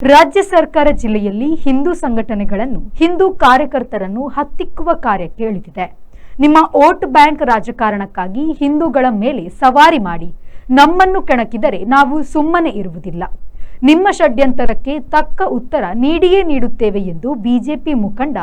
ರಾಜ್ಯ ಸರ್ಕಾರ ಜಿಲ್ಲೆಯಲ್ಲಿ ಹಿಂದೂ ಸಂಘಟನೆಗಳನ್ನು ಹಿಂದೂ ಕಾರ್ಯಕರ್ತರನ್ನು ಹತ್ತಿಕ್ಕುವ ಕಾರ್ಯಕ್ಕೆ ಇಳಿದಿದೆ. ನಿಮ್ಮ ವೋಟ್ ಬ್ಯಾಂಕ್ ರಾಜಕಾರಣಕ್ಕಾಗಿ ಹಿಂದೂಗಳ ಮೇಲೆ ಸವಾರಿ ಮಾಡಿ ನಮ್ಮನ್ನು ಕೆಣಕಿದರೆ ನಾವು ಸುಮ್ಮನೆ ಇರುವುದಿಲ್ಲ. ನಿಮ್ಮ ಷಡ್ಯಂತರಕ್ಕೆ ತಕ್ಕ ಉತ್ತರ ನೀಡಿಯೇ ನೀಡುತ್ತೇವೆ ಎಂದು ಬಿಜೆಪಿ ಮುಖಂಡ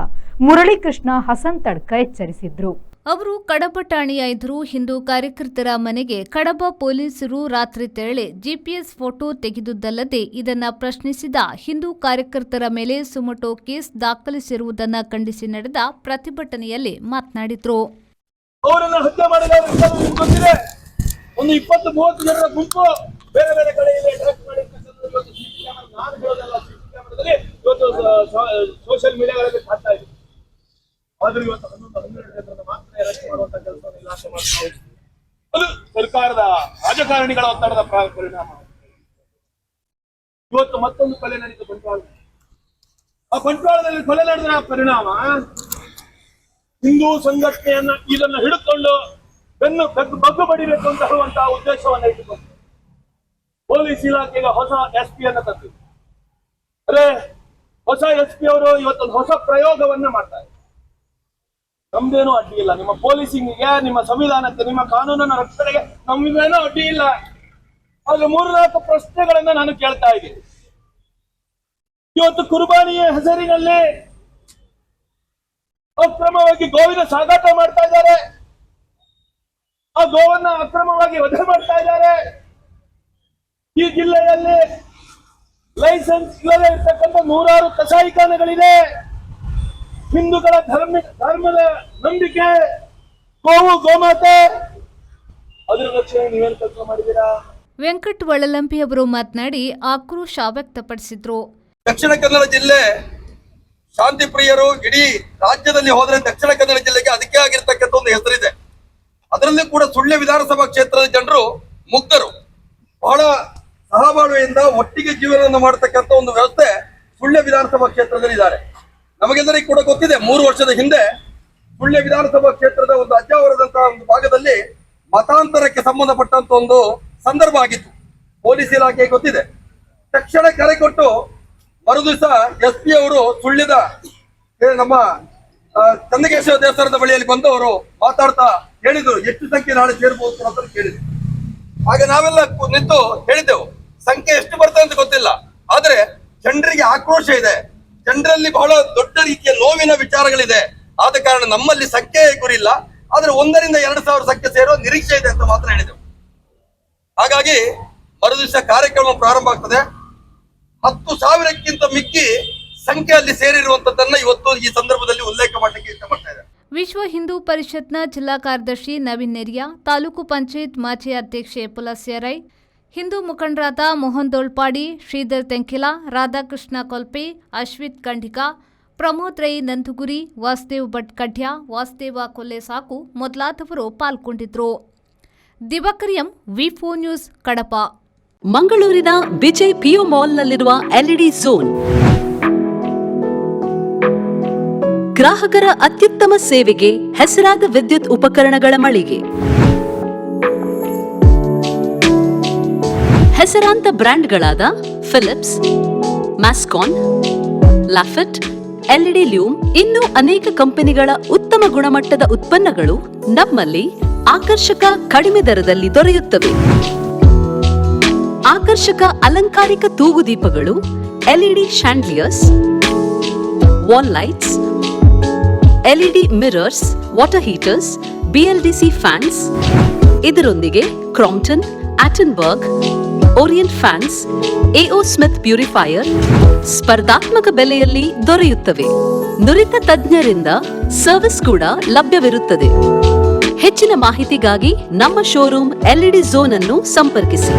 ಮುರಳೀಕೃಷ್ಣ ಹಸನ್ತಡ್ಕ ಎಚ್ಚರಿಸಿದರು. ಅವರು ಕಡಬ ಠಾಣೆಯ ಎದುರು ಹಿಂದೂ ಕಾರ್ಯಕರ್ತರ ಮನೆಗೆ ಕಡಬ ಪೊಲೀಸರು ರಾತ್ರಿ ತೆರಳಿ ಜಿಪಿಎಸ್ ಫೋಟೋ ತೆಗೆದುದಲ್ಲದೆ ಇದನ್ನು ಪ್ರಶ್ನಿಸಿದ ಹಿಂದೂ ಕಾರ್ಯಕರ್ತರ ಮೇಲೆ ಸುಮೋಟೋ ಕೇಸ್ ದಾಖಲಿಸಿರುವುದನ್ನು ಖಂಡಿಸಿ ನಡೆದ ಪ್ರತಿಭಟನೆಯಲ್ಲಿ ಮಾತನಾಡಿದರು. ಅವರನ್ನು ಹತ್ಯೆ ಮಾಡಿದ ಒಂದು 20-30 ಜನರ ಗುಂಪು ಬೇರೆ ಬೇರೆ ಕಡೆಯಲ್ಲಿ ಅಟ್ಯಾಕ್ ಮಾಡಿರ್ತಕ್ಕಂಥದ್ದು ಇವತ್ತು ಸೋಷಿಯಲ್ ಮೀಡಿಯಾಗಳಲ್ಲಿ ಕಾಣ್ತಾ ಇದೆ. ಆದ್ರೆ ಇವತ್ತು 11-12 ಜನರನ್ನು ಮಾತ್ರ ಅರೆಸ್ಟ್ ಮಾಡುವಂತ ಕೆಲಸವನ್ನು ಇಲಾಖೆ ಮಾಡ್ತಾ ಇದೆ. ಅದು ಸರ್ಕಾರದ ರಾಜಕಾರಣಿಗಳ ಒತ್ತಡದ ಪರಿಣಾಮ. ಇವತ್ತು ಮತ್ತೊಂದು ಕೊಲೆ ನಡೆದ ಬಂಟ್ವಾಳ. ಆ ಬಂಟ್ವಾಳದಲ್ಲಿ ಕೊಲೆ ನಡೆದ ಪರಿಣಾಮ ಹಿಂದೂ ಸಂಘಟನೆಯನ್ನ ಇದನ್ನ ಹಿಡಿದುಕೊಂಡು ಬಗ್ಗು ಬಡಿಬೇಕು ಅಂತ ಹೇಳುವಂತಹ ಉದ್ದೇಶವನ್ನ ಇಟ್ಟುಕೊಂಡು ಪೊಲೀಸ್ ಇಲಾಖೆಗೆ ಹೊಸ SP ಅನ್ನ ತಂದಿದೆ. ಅದೇ ಹೊಸ SP ಅವರು ಇವತ್ತೊಂದು ಹೊಸ ಪ್ರಯೋಗವನ್ನ ಮಾಡ್ತಾರೆ. ನಮ್ದೇನೂ ಅಡ್ಡಿ ಇಲ್ಲ, ನಿಮ್ಮ ಪೊಲೀಸಿಂಗಿಗೆ, ನಿಮ್ಮ ಸಂವಿಧಾನಕ್ಕೆ, ನಿಮ್ಮ ಕಾನೂನಿನ ರಕ್ಷಣೆಗೆ ನಮ್ದೇನೂ ಅಡ್ಡಿ ಇಲ್ಲ. ಆದ್ರೆ 3-4 ಪ್ರಶ್ನೆಗಳನ್ನ ನಾನು ಕೇಳ್ತಾ ಇದ್ದೀನಿ. ಇವತ್ತು ಕುರ್ಬಾನಿಯ ಹೆಸರಿನಲ್ಲಿ ಅಕ್ರಮವಾಗಿ ಗೋವಿನ ಸಾಗಾಟ ಮಾಡ್ತಾ ಇದ್ದಾರೆ. ಆ ಗೋವನ್ನ ಅಕ್ರಮವಾಗಿ ವಧೆ ಮಾಡ್ತಾ ಇದ್ದಾರೆ. ಈ ಜಿಲ್ಲೆಯಲ್ಲಿ ಲೈಸೆನ್ಸ್ ಇಲ್ಲದೆ ಇರ್ತಕ್ಕಂಥ 100 ಕಸಾಯಿಖಾನೆಗಳಿದೆ. ಹಿಂದೂಗಳ ಧರ್ಮದ ನಂಬಿಕೆ ಗೋವು ಗೋಮಾತೆ, ಅದರ ರಕ್ಷಣೆ ನೀವೇನು ಕೆಲಸ ಮಾಡಿದ್ದೀರಾ? ವೆಂಕಟ್ ವಳಲಂಬಿ ಅವರು ಮಾತನಾಡಿ ಆಕ್ರೋಶ ವ್ಯಕ್ತಪಡಿಸಿದ್ರು. ದಕ್ಷಿಣ ಕನ್ನಡ ಜಿಲ್ಲೆ ಶಾಂತಿ ಪ್ರಿಯರು ಇಡೀ ರಾಜ್ಯದಲ್ಲಿ ಹೋದ್ರೆ ದಕ್ಷಿಣ ಕನ್ನಡ ಜಿಲ್ಲೆಗೆ ಅದಕ್ಕೆ ಆಗಿರ್ತಕ್ಕಂಥ ಒಂದು ಹೆಸರಿದೆ. ಅದರಲ್ಲಿ ಕೂಡ ಸುಳ್ಯ ವಿಧಾನಸಭಾ ಕ್ಷೇತ್ರದ ಜನರು ಮುಗ್ಧರು. ಬಹಳ ಸಹಬಾಳ್ವೆಯಿಂದ ಒಟ್ಟಿಗೆ ಜೀವನವನ್ನು ಮಾಡತಕ್ಕಂಥ ಒಂದು ವ್ಯವಸ್ಥೆ ಸುಳ್ಯ ವಿಧಾನಸಭಾ ಕ್ಷೇತ್ರದಲ್ಲಿ ಇದ್ದಾರೆ. ನಮಗೆಲ್ಲರಿಗೂ ಕೂಡ ಗೊತ್ತಿದೆ, 3 ವರ್ಷದ ಹಿಂದೆ ಸುಳ್ಯ ವಿಧಾನಸಭಾ ಕ್ಷೇತ್ರದ ಒಂದು ಅಜ್ಜಾವರದಂತಹ ಒಂದು ಭಾಗದಲ್ಲಿ ಮತಾಂತರಕ್ಕೆ ಸಂಬಂಧಪಟ್ಟಂತ ಒಂದು ಸಂದರ್ಭ ಆಗಿತ್ತು. ಪೊಲೀಸ್ ಇಲಾಖೆಗೆ ಗೊತ್ತಿದೆ. ತಕ್ಷಣ ಕರೆ ಕೊಟ್ಟು ಮರುದಿವಸ SP ಅವರು ಸುಳ್ಯದ ನಮ್ಮ ಚಂದಕೇಶ್ವರ ದೇವಸ್ಥಾನದ ಬಳಿಯಲ್ಲಿ ಬಂದು ಅವರು ಮಾತಾಡ್ತಾ ಹೇಳಿದ್ರು, ಎಷ್ಟು ಸಂಖ್ಯೆ ನಾಳೆ ಸೇರ್ಬೋದು ಅಂತ ಕೇಳಿದ್ರು. ಆಗ ನಾವೆಲ್ಲ ನಿಂತು ಹೇಳಿದ್ದೆವು, ಸಂಖ್ಯೆ ಎಷ್ಟು ಬರ್ತದೆ ಅಂತ ಗೊತ್ತಿಲ್ಲ, ಆದ್ರೆ ಜನರಿಗೆ ಆಕ್ರೋಶ ಇದೆ, ಜನರಲ್ಲಿ ಬಹಳ ದೊಡ್ಡ ರೀತಿಯ ನೋವಿನ ವಿಚಾರಗಳಿದೆ. ಆದ ಕಾರಣ ನಮ್ಮಲ್ಲಿ ಸಂಖ್ಯೆ ಗುರಿ ಇಲ್ಲ, ಆದ್ರೆ 1,000-2,000 ಸಂಖ್ಯೆ ಸೇರೋ ನಿರೀಕ್ಷೆ ಇದೆ ಅಂತ ಮಾತ್ರ ಹೇಳಿದೆವು. ಹಾಗಾಗಿ ಮರುದಿವಸ ಕಾರ್ಯಕ್ರಮ ಪ್ರಾರಂಭ ಆಗ್ತದೆ. 10,000ಕ್ಕಿಂತ ಮಿಕ್ಕಿ ಸಂಖ್ಯೆಯಲ್ಲಿ ಸೇರಿರುವಂತದ್ದನ್ನ ಇವತ್ತು ಈ ಸಂದರ್ಭದಲ್ಲಿ ಉಲ್ಲೇಖ ಮಾಡಲಿಕ್ಕೆ ಇಷ್ಟಪಡ್ತಾ ಇದೆ. ವಿಶ್ವ ಹಿಂದೂ ಪರಿಷತ್ನ ಜಿಲ್ಲಾ ಕಾರ್ಯದರ್ಶಿ ನವೀನ್ ನೆರಿಯಾ, ತಾಲೂಕು ಪಂಚಾಯತ್ ಮಾಜಿ ಅಧ್ಯಕ್ಷೆ ಪುಲಸ್ಯ ರೈ, ಹಿಂದೂ ಮುಖಂಡರಾದ ಮೋಹನ್ ದೋಳ್ಪಾಡಿ, ಶ್ರೀಧರ್ ತೆಂಕಿಲಾ, ರಾಧಾಕೃಷ್ಣ ಕೊಲ್ಪೆ, ಅಶ್ವಿತ್ ಖಂಡಿಕಾ, ಪ್ರಮೋದ್ ರೈ ನಂದುಗುರಿ, ವಾಸುದೇವ್ ಭಟ್ ಕಡ್ಯ, ವಾಸುದೇವ ಕೊಲ್ಲೆಸಾಕು ಮೊದಲಾದವರು ಪಾಲ್ಗೊಂಡಿದ್ದರು. ದಿವಾಕರಿಯಂ, ವಿ4 ನ್ಯೂಸ್, ಕಡಪ. ಮಂಗಳೂರಿನ ವಿಜಯ್ PO ಮಾಲ್ನಲ್ಲಿರುವ LED ಝೋನ್ ಗ್ರಾಹಕರ ಅತ್ಯುತ್ತಮ ಸೇವೆಗೆ ಹೆಸರಾದ ವಿದ್ಯುತ್ ಉಪಕರಣಗಳ ಮಳಿಗೆ. ಹೆಸರಾಂತ ಬ್ರ್ಯಾಂಡ್ಗಳಾದ ಫಿಲಿಪ್ಸ್, ಮ್ಯಾಸ್ಕಾನ್, ಲಾಫೆಟ್, LED ಲ್ಯೂಮ್ ಇನ್ನೂ ಅನೇಕ ಕಂಪನಿಗಳ ಉತ್ತಮ ಗುಣಮಟ್ಟದ ಉತ್ಪನ್ನಗಳು ನಮ್ಮಲ್ಲಿ ಆಕರ್ಷಕ ಕಡಿಮೆ ದರದಲ್ಲಿ ದೊರೆಯುತ್ತವೆ. ಆಕರ್ಷಕ ಅಲಂಕಾರಿಕ ತೂಗುದೀಪಗಳು, LED chandeliers, wall lights, LED mirrors, water heaters, BLDC fans, ಇದರೊಂದಿಗೆ Crompton, Atomberg, Orient fans, AO Smith purifier ಸ್ಪರ್ಧಾತ್ಮಕ ಬೆಲೆಯಲ್ಲಿ ದೊರೆಯುತ್ತವೆ. ನುರಿತ ತಜ್ಞರಿಂದ ಸರ್ವಿಸ್ ಕೂಡ ಲಭ್ಯವಿರುತ್ತದೆ. ಹೆಚ್ಚಿನ ಮಾಹಿತಿಗಾಗಿ ನಮ್ಮ ಶೋರೂಮ್ LED ಝೋನ್ ಅನ್ನು ಸಂಪರ್ಕಿಸಿ.